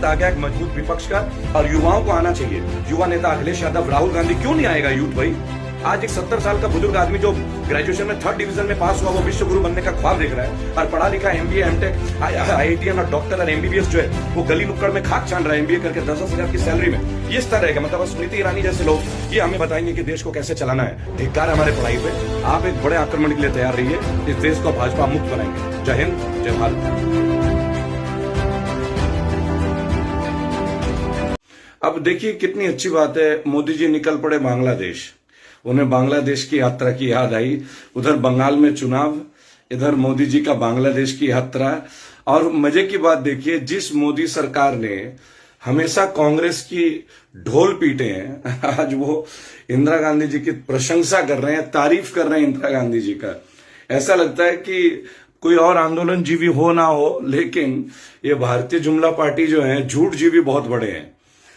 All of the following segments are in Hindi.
वक्त आ गया एक मजबूत विपक्ष का और युवाओं को आना चाहिए। युवा नेता अखिलेश यादव, राहुल गांधी क्यों नहीं आएगा यूथ भाई? आज एक 70 साल का बुजुर्ग आदमी जो ग्रेजुएशन में 3rd डिवीजन में पास हुआ, वो विश्व गुरु बनने का ख्वाब देख रहा है, और पढ़ा लिखा एमबीए, एमटेक, आईआईटीएन और डॉक्टर और एमबीबीएस जो है वो गली नुक्कड़ में खाक छान रहा है एमबीए करके 10-10 हजार की सैलरी में। ये स्तर रहेगा। मतलब स्मृति ईरानी जैसे लोग ये हमें बताएंगे कि देश को कैसे चलाना है। धिक्कार हमारे पढ़ाई पे। आप एक बड़े आक्रमण के लिए तैयार रहिए। इस देश को भाजपा मुक्त बनाएंगे। जय हिंद, जय भारत। अब देखिए कितनी अच्छी बात है, मोदी जी निकल पड़े बांग्लादेश। उन्हें बांग्लादेश की यात्रा की याद आई। उधर बंगाल में चुनाव, इधर मोदी जी का बांग्लादेश की यात्रा। और मजे की बात देखिए, जिस मोदी सरकार ने हमेशा कांग्रेस की ढोल पीटे हैं, आज वो इंदिरा गांधी जी की प्रशंसा कर रहे हैं, तारीफ कर रहे हैं इंदिरा गांधी जी का। ऐसा लगता है कि कोई और आंदोलन जीवी हो ना हो, लेकिन ये भारतीय जुमला पार्टी जो है झूठ जीवी बहुत बड़े हैं।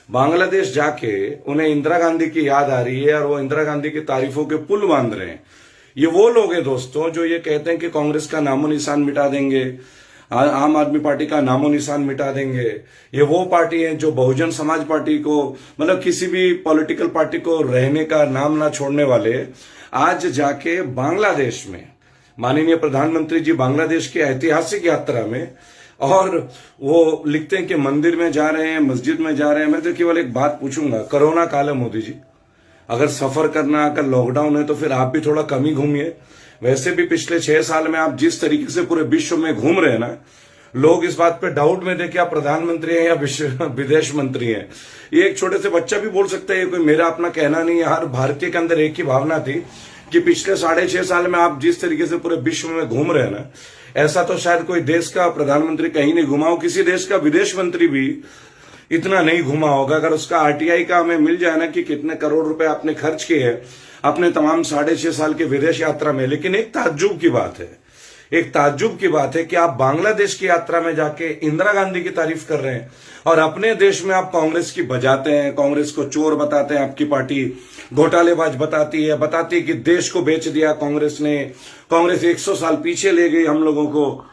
बांग्लादेश जाके उन्हें इंदिरा गांधी की याद आ रही है और वो इंदिरा गांधी की तारीफों के पुल बांध रहे हैं। ये वो लोग हैं दोस्तों जो ये कहते हैं कि कांग्रेस का नामो निशान मिटा देंगे, आम आदमी पार्टी का नामो निशान मिटा देंगे। ये वो पार्टी है जो बहुजन समाज पार्टी को, मतलब किसी भी पॉलिटिकल पार्टी को रहने का नाम ना छोड़ने वाले, आज जाके बांग्लादेश में माननीय प्रधानमंत्री जी बांग्लादेश की ऐतिहासिक यात्रा में, और वो लिखते हैं कि मंदिर में जा रहे हैं, मस्जिद में जा रहे हैं। मैं तो केवल एक बात पूछूंगा, कोरोना काल है मोदी जी, अगर सफर करना, अगर लॉकडाउन है तो फिर आप भी थोड़ा कम ही घूमिए। वैसे भी पिछले 6 साल में आप जिस तरीके से पूरे विश्व में घूम रहे हैं ना, लोग इस बात पे डाउट में थे कि आप प्रधानमंत्री हैं या विदेश मंत्री हैं। ये एक छोटे से बच्चा भी बोल सकता है, ये कोई मेरा अपना कहना नहीं है। हर भारतीय के अंदर एक ही भावना थी कि पिछले 6.5 साल में आप जिस तरीके से पूरे विश्व में घूम रहे हैं ना, ऐसा तो शायद कोई देश का प्रधानमंत्री कहीं नहीं घुमा हो। किसी देश का विदेश मंत्री भी इतना नहीं घुमा होगा। अगर उसका आरटीआई का हमें मिल जाए ना कि कितने करोड़ रुपए आपने खर्च किए हैं अपने तमाम 6.5 साल के विदेश यात्रा में। लेकिन एक ताज्जुब की बात है, एक ताज्जुब की बात है कि आप बांग्लादेश की यात्रा में जाके इंदिरा गांधी की तारीफ कर रहे हैं और अपने देश में आप कांग्रेस की बजाते हैं, कांग्रेस को चोर बताते हैं, आपकी पार्टी घोटालेबाज बताती है कि देश को बेच दिया कांग्रेस ने, कांग्रेस 100 साल पीछे ले गई हम लोगों को।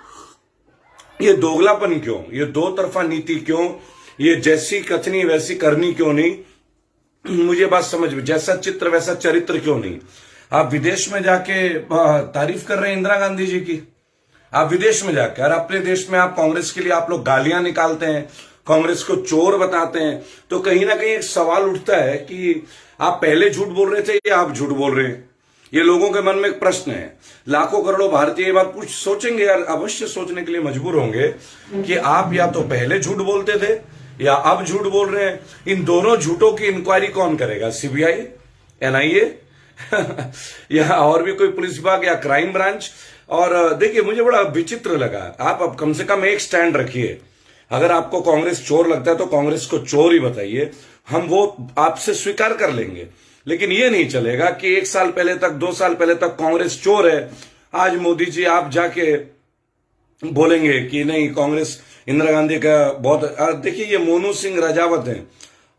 ये दोगलापन क्यों, ये दो तरफा नीति क्यों, ये जैसी कथनी वैसी करनी क्यों नहीं? मुझे बात समझ में, जैसा चित्र वैसा चरित्र क्यों नहीं? आप विदेश में जाके तारीफ कर रहे हैं इंदिरा गांधी जी की, आप विदेश में जाकर, और अपने देश में आप कांग्रेस के लिए आप लोग गालियां निकालते हैं, कांग्रेस को चोर बताते हैं। तो कहीं ना कहीं एक सवाल उठता है कि आप पहले झूठ बोल रहे थे या आप झूठ बोल रहे हैं? ये लोगों के मन में एक प्रश्न है। लाखों करोड़ों भारतीय ये बात सोचेंगे यार, अवश्य सोचने के लिए मजबूर होंगे कि आप या तो पहले झूठ बोलते थे या अब झूठ बोल रहे हैं। इन दोनों झूठों की इंक्वायरी कौन करेगा? सीबीआई, एनआईए या और भी कोई पुलिस विभाग या क्राइम ब्रांच? और देखिए मुझे बड़ा विचित्र लगा, आप अब कम से कम एक स्टैंड रखिए। अगर आपको कांग्रेस चोर लगता है तो कांग्रेस को चोर ही बताइए, हम वो आपसे स्वीकार कर लेंगे। लेकिन ये नहीं चलेगा कि 1 साल पहले तक, 2 साल पहले तक कांग्रेस चोर है, आज मोदी जी आप जाके बोलेंगे कि नहीं कांग्रेस इंदिरा गांधी का बहुत। देखिए ये मोनू सिंह राजावत है,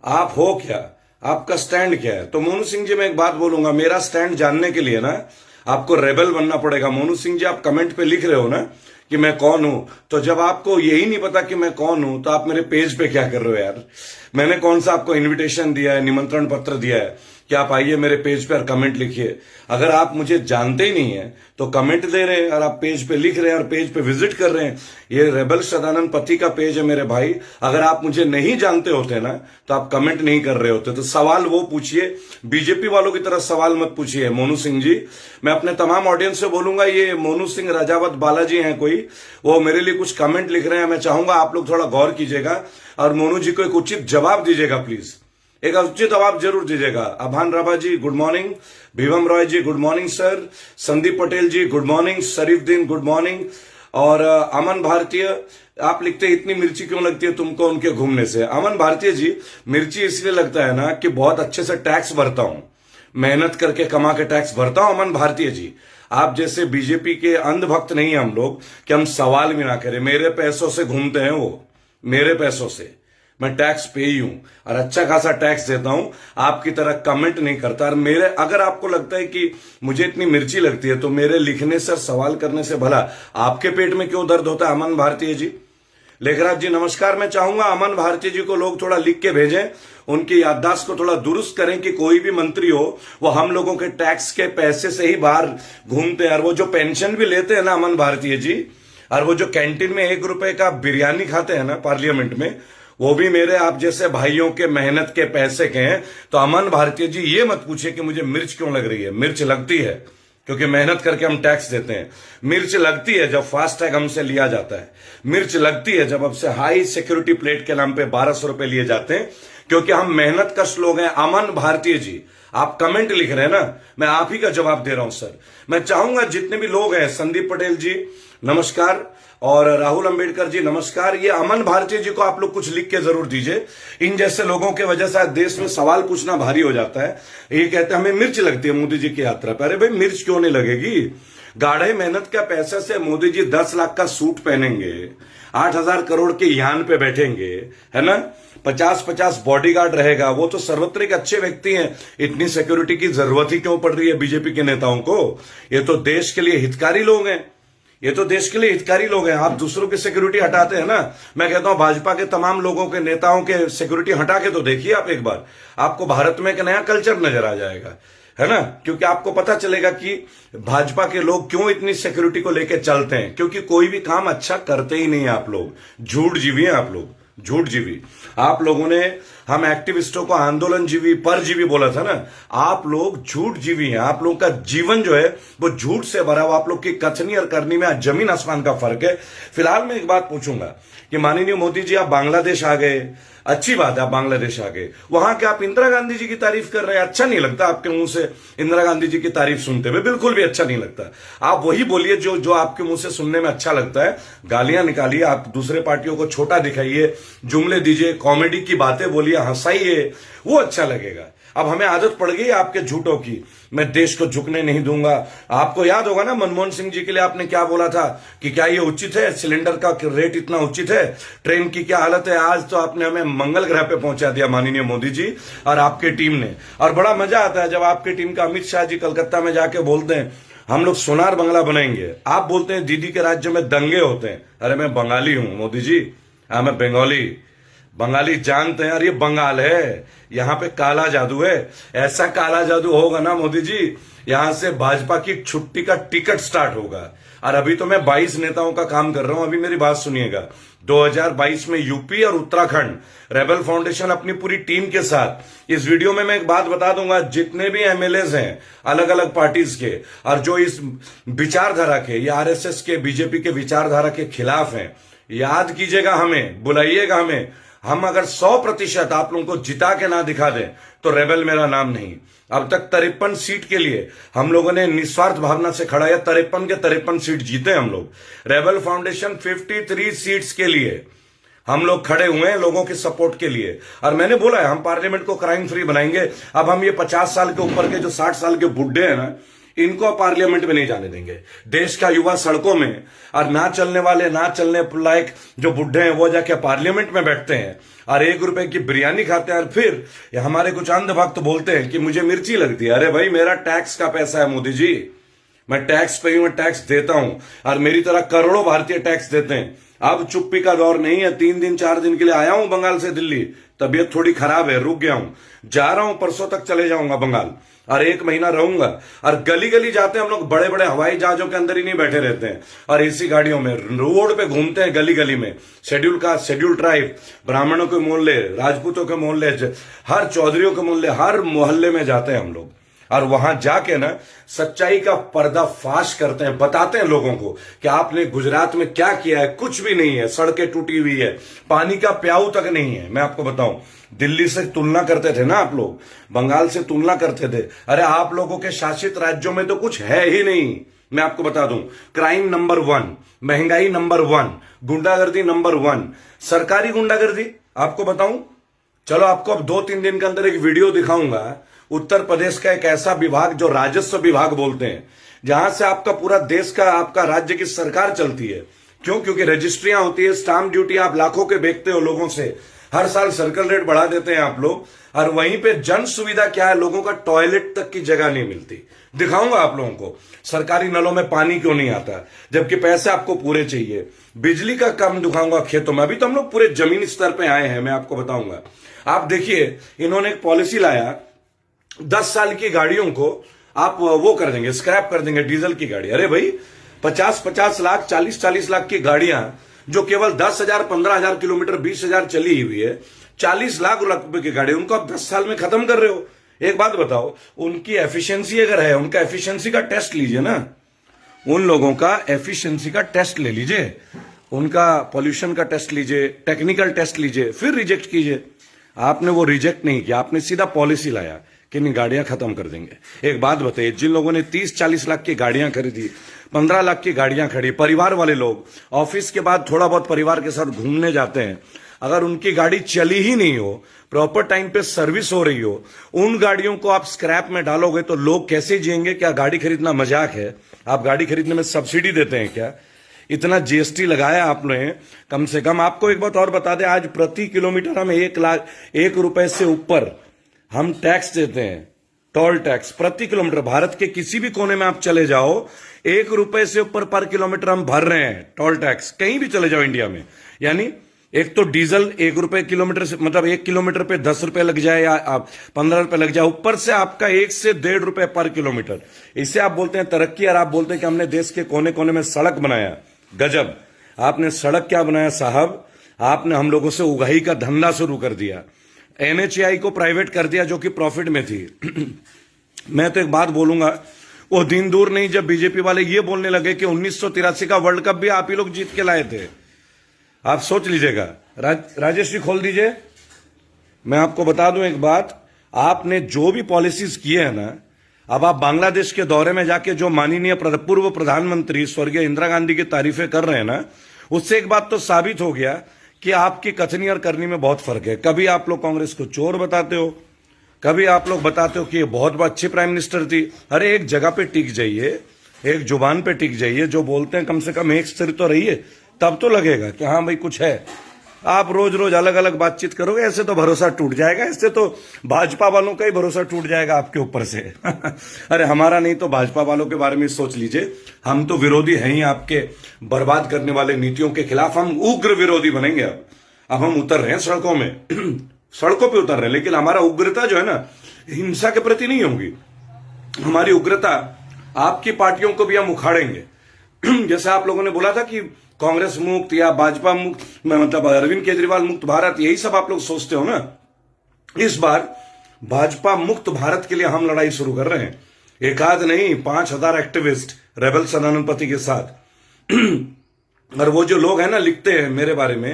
आप हो क्या, आपका स्टैंड क्या है? तो मोनू सिंह जी मैं एक बात बोलूंगा, मेरा स्टैंड जानने के लिए ना आपको रेबल बनना पड़ेगा। मोनू सिंह जी आप कमेंट पे लिख रहे हो ना कि मैं कौन हूं, तो जब आपको यही नहीं पता कि मैं कौन हूं तो आप मेरे पेज पे क्या कर रहे हो यार? मैंने कौन सा आपको इनविटेशन दिया है, निमंत्रण पत्र दिया है कि आप आइए मेरे पेज पे और कमेंट लिखिए? अगर आप मुझे जानते ही नहीं है तो कमेंट दे रहे हैं और आप पेज पे लिख रहे हैं और पेज पे विजिट कर रहे हैं। ये रेबल सदानंद पति का पेज है मेरे भाई। अगर आप मुझे नहीं जानते होते ना तो आप कमेंट नहीं कर रहे होते। तो सवाल वो पूछिए, बीजेपी वालों की तरह सवाल मत पूछिए मोनू सिंह जी। मैं अपने तमाम ऑडियंस से बोलूंगा, ये मोनू सिंह राजावत बालाजी हैं कोई, वो मेरे लिए कुछ कमेंट लिख रहे हैं। मैं चाहूंगा आप लोग थोड़ा गौर कीजिएगा और मोनू जी को एक उचित जवाब दीजिएगा प्लीज, एक उचित जवाब जरूर दीजिएगा। Abhan Rabha ji good morning, Bhivam Roy ji good morning sir, Sandeep Patel ji good morning, Sharifuddin good morning, और अमन भारतीय आप लिखते हैं इतनी मिर्ची क्यों लगती है तुमको उनके घूमने से? अमन भारतीय जी, मिर्ची इसलिए लगता है ना कि बहुत अच्छे से टैक्स भरता हूं, मेहनत करके कमा के टैक्स भरता हूं। अमन भारतीय जी, आप जैसे बीजेपी के अंधभक्त नहीं है हम लोग कि हम सवाल भी ना करें। मेरे पैसों से घूमते हैं वो, मेरे पैसों से, मैं टैक्स पे ही हूं और अच्छा खासा टैक्स देता हूं। आपकी तरह कमेंट नहीं करता। और मेरे, अगर आपको लगता है कि मुझे इतनी मिर्ची लगती है तो मेरे लिखने से, सवाल करने से भला आपके पेट में क्यों दर्द होता है? अमन भारतीय जी, लेखराज जी नमस्कार। मैं चाहूंगा अमन भारती जी को लोग थोड़ा लिख के भेजें, उनकी याददाश्त को थोड़ा दुरुस्त करें कि कोई भी मंत्री हो वो हम लोगों के टैक्स के पैसे से ही बाहर घूमते हैं। और वो जो पेंशन भी लेते हैं ना अमन भारतीय जी, और वो जो कैंटीन में 1 रुपए का बिरयानी खाते हैं ना पार्लियामेंट में, वो भी मेरे आप जैसे भाइयों के मेहनत के पैसे के हैं। तो अमन भारतीय जी ये मत पूछिए कि मुझे मिर्च क्यों लग रही है। मिर्च लगती है क्योंकि मेहनत करके हम टैक्स देते हैं। मिर्च लगती है जब फास्टैग हमसे लिया जाता है। मिर्च लगती है जब हमसे हाई सिक्योरिटी प्लेट के नाम पे 1200 रुपए लिए जाते हैं, क्योंकि हम मेहनत कश लोग हैं। अमन भारतीय जी आप कमेंट लिख रहे हैं ना, मैं आप ही का जवाब दे रहा हूं सर। मैं चाहूंगा जितने भी लोग हैं, संदीप पटेल जी नमस्कार, और राहुल अंबेडकर जी नमस्कार, ये अमन भारतीय जी को आप लोग कुछ लिख के जरूर दीजिए। इन जैसे लोगों की वजह से देश में सवाल पूछना भारी हो जाता है। ये कहते हैं हमें मिर्च लगती है मोदी जी की यात्रा पर। अरे भाई मिर्च क्यों नहीं लगेगी? गाढ़े मेहनत के पैसे से मोदी जी 10 लाख का सूट पहनेंगे, 8,000 करोड़ के यान पे बैठेंगे, है ना, 50-50 बॉडीगार्ड रहेगा। वो तो सर्वत्रिक अच्छे व्यक्ति हैं, इतनी सिक्योरिटी की जरूरत ही क्यों पड़ रही है बीजेपी के नेताओं को? ये तो देश के लिए हितकारी लोग हैं, ये तो देश के लिए हितकारी लोग हैं। आप दूसरों की सिक्योरिटी हटाते हैं ना। मैं कहता हूं भाजपा के तमाम लोगों के नेताओं के सिक्योरिटी हटा के तो देखिए आप एक बार, आपको भारत में एक नया कल्चर नजर आ जाएगा, है ना। क्योंकि आपको पता चलेगा कि भाजपा के लोग क्यों इतनी सिक्योरिटी को लेकर चलते हैं, क्योंकि कोई भी काम अच्छा करते ही नहीं है आप लोग। झूठ जीवी हैं आप लोग, झूठ जीवी। आप लोगों ने हम एक्टिविस्टों को आंदोलन जीवी परजीवी बोला था ना, आप लोग झूठ जीवी हैं। आप लोगों का जीवन जो है वो झूठ से भरा हुआ। आप लोग की कथनी और करनी में जमीन आसमान का फर्क है। फिलहाल मैं एक बात पूछूंगा कि माननीय मोदी जी आप बांग्लादेश आ गए, अच्छी बात है आप बांग्लादेश आ गए, वहां के आप इंदिरा गांधी जी की तारीफ कर रहे हैं। अच्छा नहीं लगता आपके मुंह से इंदिरा गांधी जी की तारीफ सुनते हुए, बिल्कुल भी अच्छा नहीं लगता। आप वही बोलिए जो आपके मुंह से सुनने में अच्छा लगता है। गालियां निकालिए, आप दूसरे पार्टियों को छोटा दिखाइए, जुमले दीजिए, कॉमेडी की बातें बोलिए, हंसाइए, वो अच्छा लगेगा। अब हमें आदत पड़ गई आपके झूठों की। मैं देश को झुकने नहीं दूंगा। आपको याद होगा ना मनमोहन सिंह जी के लिए आपने क्या बोला था कि क्या ये उचित है, सिलेंडर का रेट इतना उचित है, ट्रेन की क्या हालत है। आज तो आपने हमें मंगल ग्रह पे पहुंचा दिया माननीय मोदी जी और आपकी टीम ने। और बड़ा मजा आता है जब आपकी टीम का अमित शाह जी कलकत्ता में जाके बोलते हैं हम लोग सोनार बंगला बनाएंगे। आप बोलते हैं दीदी के राज्य में दंगे होते हैं। अरे मैं बंगाली हूं मोदी जी, हाँ मैं बंगाली। बंगाली जानते हैं, और ये बंगाल है, यहां पे काला जादू है। ऐसा काला जादू होगा ना मोदी जी, यहां से भाजपा की छुट्टी का टिकट स्टार्ट होगा। और अभी तो मैं 22 नेताओं का काम कर रहा हूं। अभी मेरी बात सुनिएगा, 2022 में यूपी और उत्तराखंड रेबल फाउंडेशन अपनी पूरी टीम के साथ, इस वीडियो में मैं एक बात बता दूंगा, जितने भी एमएलएज हैं अलग अलग पार्टीज के और जो इस विचारधारा के या आरएसएस के बीजेपी के विचारधारा के खिलाफ हैं, याद कीजिएगा हमें, बुलाइएगा हमें। हम अगर 100% आप लोगों को जिता के ना दिखा दें तो रेबल मेरा नाम नहीं। अब तक 53 सीट के लिए हम लोगों ने निस्वार्थ भावना से खड़ा है, 53 के 53 सीट जीते हम लोग। रेबल फाउंडेशन 53 सीट्स के लिए हम लोग खड़े हुए हैं लोगों के सपोर्ट के लिए। और मैंने बोला है हम पार्लियामेंट को क्राइम फ्री बनाएंगे। अब हम ये 50 साल के ऊपर के जो 60 साल के बुढ़े हैं ना, इनको पार्लियामेंट में नहीं जाने देंगे। देश का युवा सड़कों में, और ना चलने वाले, ना चलने लायक जो बुढ़े हैं वो जाके पार्लियामेंट में बैठते हैं और 1 रुपए की बिरयानी खाते हैं। और फिर हमारे कुछ अंधभक्त बोलते हैं कि मुझे मिर्ची लगती है। अरे भाई मेरा टैक्स का पैसा है मोदी जी, मैं टैक्स पे हूं, मैं टैक्स देता हूं, और मेरी तरह करोड़ों भारतीय टैक्स देते हैं। अब चुप्पी का दौर नहीं है। 3 दिन 4 दिन के लिए आया हूं बंगाल से दिल्ली, तबीयत थोड़ी खराब है, रुक गया हूं, जा रहा हूं, परसों तक चले जाऊंगा बंगाल और 1 महीना रहूंगा। और गली गली जाते हैं हम लोग, बड़े बड़े हवाई जहाजों के अंदर ही नहीं बैठे रहते हैं और एसी गाड़ियों में, रोड पे घूमते हैं गली गली में। शेड्यूल कास्ट, शेड्यूल ट्राइब, ब्राह्मणों के मोहल्ले, राजपूतों के मोहल्ले, हर चौधरियों के मोहल्ले, हर मोहल्ले में जाते हैं हम लोग और वहां जाके ना सच्चाई का पर्दाफाश करते हैं, बताते हैं लोगों को कि आपने गुजरात में क्या किया है। कुछ भी नहीं है, सड़कें टूटी हुई है, पानी का प्याऊ तक नहीं है। मैं आपको बताऊं, दिल्ली से तुलना करते थे ना आप लोग, बंगाल से तुलना करते थे। अरे आप लोगों के शासित राज्यों में तो कुछ है ही नहीं। मैं आपको बता दूं, क्राइम नंबर 1, महंगाई नंबर 1, गुंडागर्दी नंबर 1, सरकारी गुंडागर्दी। आपको बताऊं, चलो आपको अब 2-3 दिन के अंदर एक वीडियो दिखाऊंगा। उत्तर प्रदेश का एक ऐसा विभाग जो राजस्व विभाग बोलते हैं, जहां से आपका पूरा देश का, आपका राज्य की सरकार चलती है, क्यों? क्योंकि रजिस्ट्रियां होती है, स्टाम्प ड्यूटी आप लाखों के बेचते हो लोगों से, हर साल सर्कल रेट बढ़ा देते हैं आप लोग, और वहीं पे जन सुविधा क्या है, लोगों का टॉयलेट तक की जगह नहीं मिलती। दिखाऊंगा आप लोगों को सरकारी नलों में पानी क्यों नहीं आता, जबकि पैसे आपको पूरे चाहिए। बिजली का कम दिखाऊंगा खेतों में, अभी तो हम लोग पूरे जमीनी स्तर पे आए हैं, मैं आपको बताऊंगा। आप देखिए, इन्होंने एक पॉलिसी लाया, 10 साल की गाड़ियों को आप वो कर देंगे, स्क्रैप कर देंगे, डीजल की गाड़ी। अरे भाई 50-50 लाख, 40-40 लाख की गाड़ियां जो केवल 10,000, 15,000 किलोमीटर, 20,000 चली हुई है, 40 लाख रुपए की गाड़ी, उनको आप 10 साल में खत्म कर रहे हो। एक बात बताओ, उनकी एफिशिएंसी अगर है, उनका एफिशिएंसी का टेस्ट लीजिए ना, उन लोगों का एफिशिएंसी का टेस्ट ले लीजिए, उनका पॉल्यूशन का टेस्ट लीजिए, टेक्निकल टेस्ट लीजिए, फिर रिजेक्ट कीजिए। आपने वो रिजेक्ट नहीं किया, आपने सीधा पॉलिसी लाया कि नहीं, गाड़ियां खत्म कर देंगे। एक बात बताइए, जिन लोगों ने 30-40 लाख की गाड़ियां खरीदी, 15 लाख की गाड़ियां खड़ी, परिवार वाले लोग ऑफिस के बाद थोड़ा बहुत परिवार के साथ घूमने जाते हैं, अगर उनकी गाड़ी चली ही नहीं हो, प्रॉपर टाइम पे सर्विस हो रही हो, उन गाड़ियों को आप स्क्रैप में डालोगे तो लोग कैसे जिएंगे? क्या गाड़ी खरीदना मजाक है? आप गाड़ी खरीदने में सब्सिडी देते हैं क्या? इतना जीएसटी लगाया आपने, कम से कम। आपको एक बात और बता दें, आज प्रति किलोमीटर हम 1 रुपए से ऊपर हम टैक्स देते हैं, टोल टैक्स प्रति किलोमीटर। भारत के किसी भी कोने में आप चले जाओ, 1 रुपए से ऊपर पर किलोमीटर हम भर रहे हैं टोल टैक्स, कहीं भी चले जाओ इंडिया में। यानी एक तो डीजल 1 रुपए किलोमीटर से, मतलब 1 किलोमीटर पे 10 रुपए लग जाए या 15 रुपए लग जाए, ऊपर से आपका 1 से 1.5 रुपए पर किलोमीटर। इसे आप बोलते हैं तरक्की, और आप बोलते हैं कि हमने देश के कोने कोने में सड़क बनाया। गजब, आपने सड़क क्या बनाया साहब? आपने हम लोगों से उगाही का धंधा शुरू कर दिया, एनएचएआई को प्राइवेट कर दिया जो कि प्रॉफिट में थी। मैं तो एक बात बोलूंगा, वो दिन दूर नहीं जब बीजेपी वाले ये बोलने लगे कि 1983 का वर्ल्ड कप भी आप ही लोग जीत के लाए थे। आप सोच लीजिएगा। राजेश जी खोल दीजिए। मैं आपको बता दूं एक बात, आपने जो भी पॉलिसीज किए हैं ना, अब आप बांग्लादेश के दौरे में जाके जो माननीय पूर्व प्रधानमंत्री स्वर्गीय इंदिरा गांधी की तारीफें कर रहे हैं ना, उससे एक बात तो साबित हो गया कि आपकी कथनी और करनी में बहुत फर्क है। कभी आप लोग कांग्रेस को चोर बताते हो, कभी आप लोग बताते हो कि ये बहुत अच्छी प्राइम मिनिस्टर थी। अरे एक जगह पे टिक जाइए, एक जुबान पे टिक जाइए, जो बोलते हैं कम से कम एक स्थिर तो रहिए, तब तो लगेगा कि हाँ भाई कुछ है। आप रोज रोज अलग अलग बातचीत करोगे, ऐसे तो भरोसा टूट जाएगा, ऐसे तो भाजपा वालों का ही भरोसा टूट जाएगा आपके ऊपर से। अरे हमारा नहीं तो भाजपा वालों के बारे में सोच लीजिए, हम तो विरोधी हैं ही आपके बर्बाद करने वाले नीतियों के खिलाफ, हम उग्र विरोधी बनेंगे। अब हम उतर रहे हैं सड़कों में, सड़कों पे उतर रहे हैं, लेकिन हमारा उग्रता जो है ना, हिंसा के प्रति नहीं होगी। हमारी उग्रता आपकी पार्टियों को भी हम उखाड़ेंगे। जैसे आप लोगों ने बोला था कि कांग्रेस मुक्त या भाजपा मुक्त, मतलब अरविंद केजरीवाल मुक्त भारत, यही सब आप लोग सोचते हो ना। इस बार भाजपा मुक्त भारत के लिए हम लड़ाई शुरू कर रहे हैं। एक आध नहीं, 5,000 एक्टिविस्ट रेबल सदानंद के साथ। और वो जो लोग हैं ना, लिखते हैं मेरे बारे में,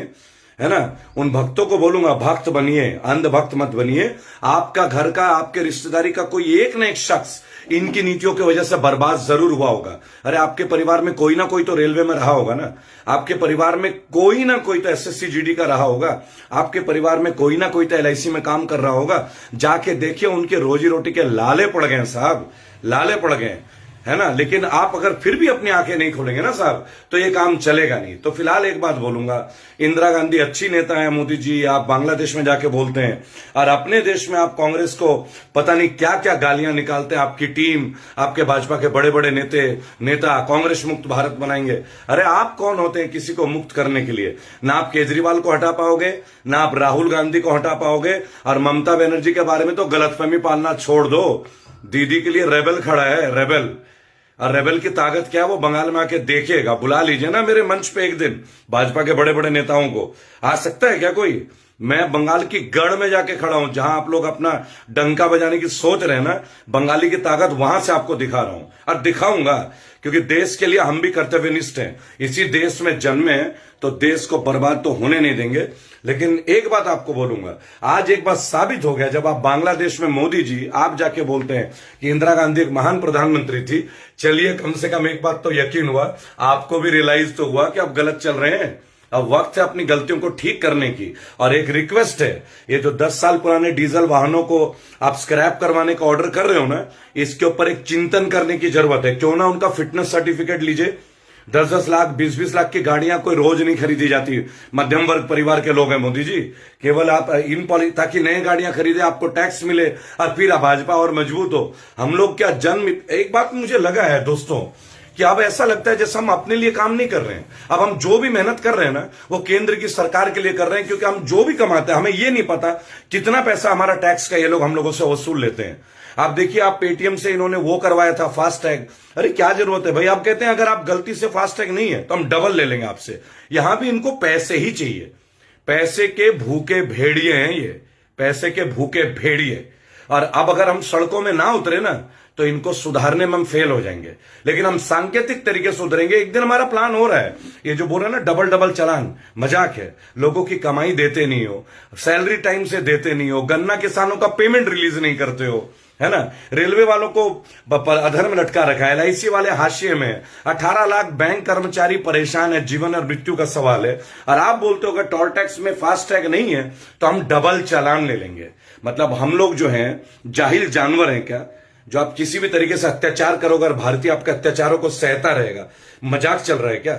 है ना, उन भक्तों को बोलूंगा, भक्त बनिए, अंध भक्त मत बनिए। आपका घर का, आपके रिश्तेदारी का कोई एक ना एक शख्स इनकी नीतियों की वजह से बर्बाद जरूर हुआ होगा। अरे आपके परिवार में कोई ना कोई तो रेलवे में रहा होगा ना, आपके परिवार में कोई ना कोई तो एसएससी जीडी का रहा होगा, आपके परिवार में कोई ना कोई तो एलआईसी में काम कर रहा होगा। जाके देखिए, उनके रोजी रोटी के लाले पड़ गए साहब, लाले पड़ गए, है ना। लेकिन आप अगर फिर भी अपनी आंखें नहीं खोलेंगे ना साहब, तो ये काम चलेगा नहीं। तो फिलहाल एक बात बोलूंगा, इंदिरा गांधी अच्छी नेता है, मोदी जी आप बांग्लादेश में जाके बोलते हैं, और अपने देश में आप कांग्रेस को पता नहीं क्या क्या गालियां निकालते हैं। आपकी टीम, आपके भाजपा के बड़े बड़े नेता कांग्रेस मुक्त भारत बनाएंगे। अरे आप कौन होते हैं किसी को मुक्त करने के लिए? ना आप केजरीवाल को हटा पाओगे, ना आप राहुल गांधी को हटा पाओगे, और ममता बनर्जी के बारे में तो गलतफहमी पालना छोड़ दो। दीदी के लिए रेबल खड़ा है, रेबल। और रेबल की ताकत क्या है, वो बंगाल में आके देखिएगा। बुला लीजिए ना मेरे मंच पे एक दिन भाजपा के बड़े बड़े नेताओं को। आ सकता है क्या कोई? मैं बंगाल की गढ़ में जाके खड़ा हूं, जहां आप लोग अपना डंका बजाने की सोच रहे हैं ना, बंगाली की ताकत वहां से आपको दिखा रहा हूं, और दिखाऊंगा, क्योंकि देश के लिए हम भी कर्तव्यनिष्ठ हैं। इसी देश में जन्मे हैं, तो देश को बर्बाद तो होने नहीं देंगे। लेकिन एक बात आपको बोलूंगा, आज एक बात साबित हो गया, जब आप बांग्लादेश में मोदी जी आप जाके बोलते हैं कि इंदिरा गांधी एक महान प्रधानमंत्री थी। चलिए, कम से कम एक बात तो यकीन हुआ, आपको भी रियलाइज तो हुआ कि आप गलत चल रहे हैं। अब वक्त है अपनी गलतियों को ठीक करने की। और एक रिक्वेस्ट है, ये जो 10 साल पुराने डीजल वाहनों को आप स्क्रैप करवाने का ऑर्डर कर रहे हो ना, इसके ऊपर एक चिंतन करने की जरूरत है। क्यों ना उनका फिटनेस सर्टिफिकेट लीजिए, 10-10 लाख 20-20 लाख की गाड़ियां कोई रोज नहीं खरीदी जाती। मध्यम वर्ग परिवार के लोग हैं मोदी जी। केवल आप ताकि नई गाड़ियां खरीदे, आपको टैक्स मिले और फिर आप भाजपा और मजबूत हो। हम लोग क्या जन्म, एक बात मुझे लगा है दोस्तों कि अब ऐसा लगता है जैसे हम अपने लिए काम नहीं कर रहे हैं। अब हम जो भी मेहनत कर रहे हैं ना, वो केंद्र की सरकार के लिए कर रहे हैं, क्योंकि हम जो भी कमाते हैं हमें ये नहीं पता कितना पैसा हमारा टैक्स का ये लोग हम लोगों से वसूल लेते हैं। आप देखिए, आप पेटीएम से इन्होंने वो करवाया था फास्टैग। अरे क्या जरूरत है भाई? आप कहते हैं अगर आप गलती से फास्टैग नहीं है तो हम डबल ले लेंगे आपसे। यहां भी इनको पैसे ही चाहिए। पैसे के भूखे भेड़िए हैं ये, पैसे के भूखे भेड़िए। और अब अगर हम सड़कों में ना उतरे ना तो इनको सुधारने में हम फेल हो जाएंगे, लेकिन हम सांकेतिक तरीके से उतरेंगे। एक दिन हमारा प्लान हो रहा है, ये जो बोल रहे हैं ना डबल डबल चालान, मजाक है। लोगों की कमाई देते नहीं हो, सैलरी टाइम से देते नहीं हो, गन्ना किसानों का पेमेंट रिलीज नहीं करते हो, है ना। रेलवे वालों को अधर में लटका रखा है, LIC वाले हाशिए में, 18 लाख बैंक कर्मचारी परेशान है, जीवन और मृत्यु का सवाल है। और आप बोलते हो अगर टोल टैक्स में फास्टैग नहीं है तो हम डबल चालान ले लेंगे। मतलब हम लोग जो हैं जाहिल जानवर हैं क्या, जो आप किसी भी तरीके से अत्याचार करोगे और भारतीय आपके अत्याचारों को सहता रहेगा? मजाक चल रहा है क्या?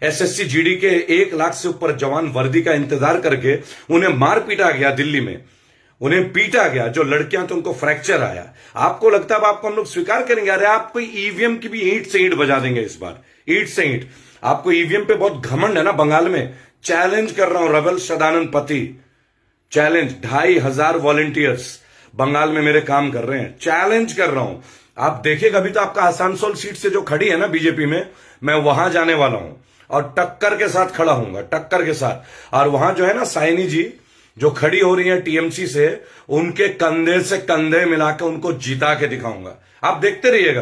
SSC GD के 1 लाख से ऊपर जवान वर्दी का इंतजार करके उन्हें मार पीटा गया दिल्ली में, उन्हें पीटा गया। जो लड़कियां तो उनको फ्रैक्चर आया। आपको लगता है आपको हम लोग स्वीकार करेंगे? अरे आपको EVM की भी ईंट से ईंट बजा देंगे इस बार, ईंट से ईंट। आपको EVM पे बहुत घमंड है ना बंगाल में। चैलेंज कर रहा हूं रवल सदानंद पति, चैलेंज। 2,500 वॉलंटियर्स बंगाल में मेरे काम कर रहे हैं, चैलेंज कर रहा हूं। आप देखिएगा, अभी तो आपका आसनसोल सीट से जो खड़ी है ना बीजेपी में, मैं वहां जाने वाला हूं और टक्कर के साथ खड़ा हूंगा, टक्कर के साथ। और वहां जो है ना साइनी जी जो खड़ी हो रही है TMC से, उनके कंधे से कंधे मिलाकर उनको जिता के दिखाऊंगा। आप देखते रहिएगा,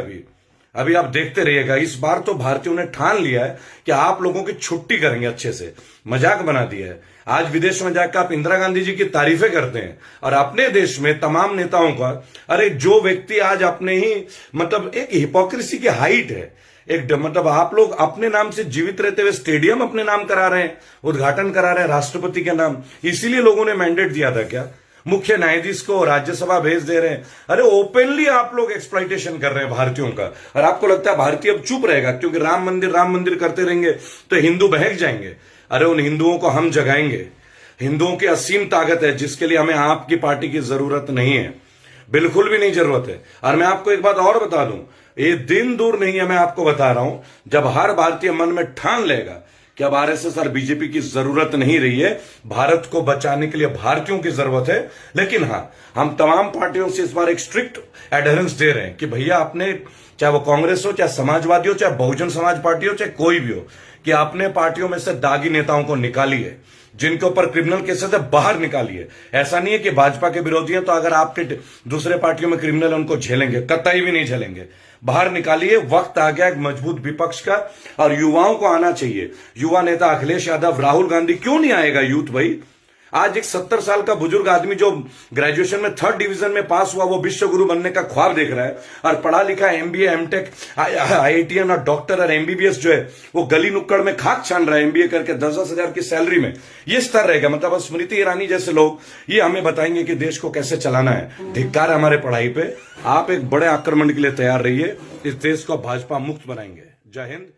अभी आप देखते रहिएगा। इस बार तो भारतीयों ने ठान लिया है कि आप लोगों की छुट्टी करेंगे अच्छे से। मजाक बना दिया है। आज विदेश में जाकर आप इंदिरा गांधी जी की तारीफें करते हैं और अपने देश में तमाम नेताओं का, अरे जो व्यक्ति आज अपने ही मतलब एक हिपोक्रेसी की हाइट है, एक मतलब आप लोग अपने नाम से जीवित रहते हुए स्टेडियम अपने नाम करा रहे हैं, उद्घाटन करा रहे हैं राष्ट्रपति के नाम। इसीलिए लोगों ने मैंडेट दिया था क्या? मुख्य न्यायाधीश को राज्यसभा भेज दे रहे हैं। अरे ओपनली आप लोग एक्सप्लॉइटेशन कर रहे हैं भारतीयों का। और आपको लगता है भारतीय अब चुप रहेगा क्योंकि राम मंदिर करते रहेंगे तो हिंदू बहक जाएंगे? अरे उन हिंदुओं को हम जगाएंगे। हिंदुओं की असीम ताकत है जिसके लिए हमें आपकी पार्टी की जरूरत नहीं है, बिल्कुल भी नहीं जरूरत है। और मैं आपको एक बात और बता दूं, ये दिन दूर नहीं है, मैं आपको बता रहा हूं, जब हर भारतीय मन में ठान लेगा कि अब RSS और बीजेपी की जरूरत नहीं रही है, भारत को बचाने के लिए भारतीयों की जरूरत है। लेकिन हाँ, हम तमाम पार्टियों से इस बार एक स्ट्रिक्ट एडहेरेंस दे रहे हैं कि भैया आपने, चाहे वो कांग्रेस हो, चाहे समाजवादी हो, चाहे बहुजन समाज पार्टी हो, चाहे कोई भी हो, कि आपने पार्टियों में से दागी नेताओं को निकालिए, जिनके ऊपर क्रिमिनल केसेस है बाहर निकालिए। ऐसा नहीं है कि भाजपा के विरोधी हैं तो अगर आपके दूसरे पार्टियों में क्रिमिनल उनको झेलेंगे, कतई भी नहीं झेलेंगे। बाहर निकालिए। वक्त आ गया एक मजबूत विपक्ष का, और युवाओं को आना चाहिए। युवा नेता अखिलेश यादव, राहुल गांधी, क्यों नहीं आएगा यूथ भाई? आज एक 70 साल का बुजुर्ग आदमी जो ग्रेजुएशन में 3rd डिवीजन में पास हुआ, वो विश्व गुरु बनने का ख्वाब देख रहा है, और पढ़ा लिखा MBA MTech IITN और डॉक्टर और MBBS जो है वो गली नुक्कड़ में खाक छान रहा है MBA करके 10-10 हजार की सैलरी में। ये स्तर रहेगा? मतलब स्मृति ईरानी जैसे लोग ये हमें बताएंगे कि देश को कैसे चलाना है। धिक्कार हमारे पढ़ाई पे। आप एक बड़े आक्रमण के लिए तैयार रहिए। इस देश को भाजपा मुक्त बनाएंगे। जय हिंद।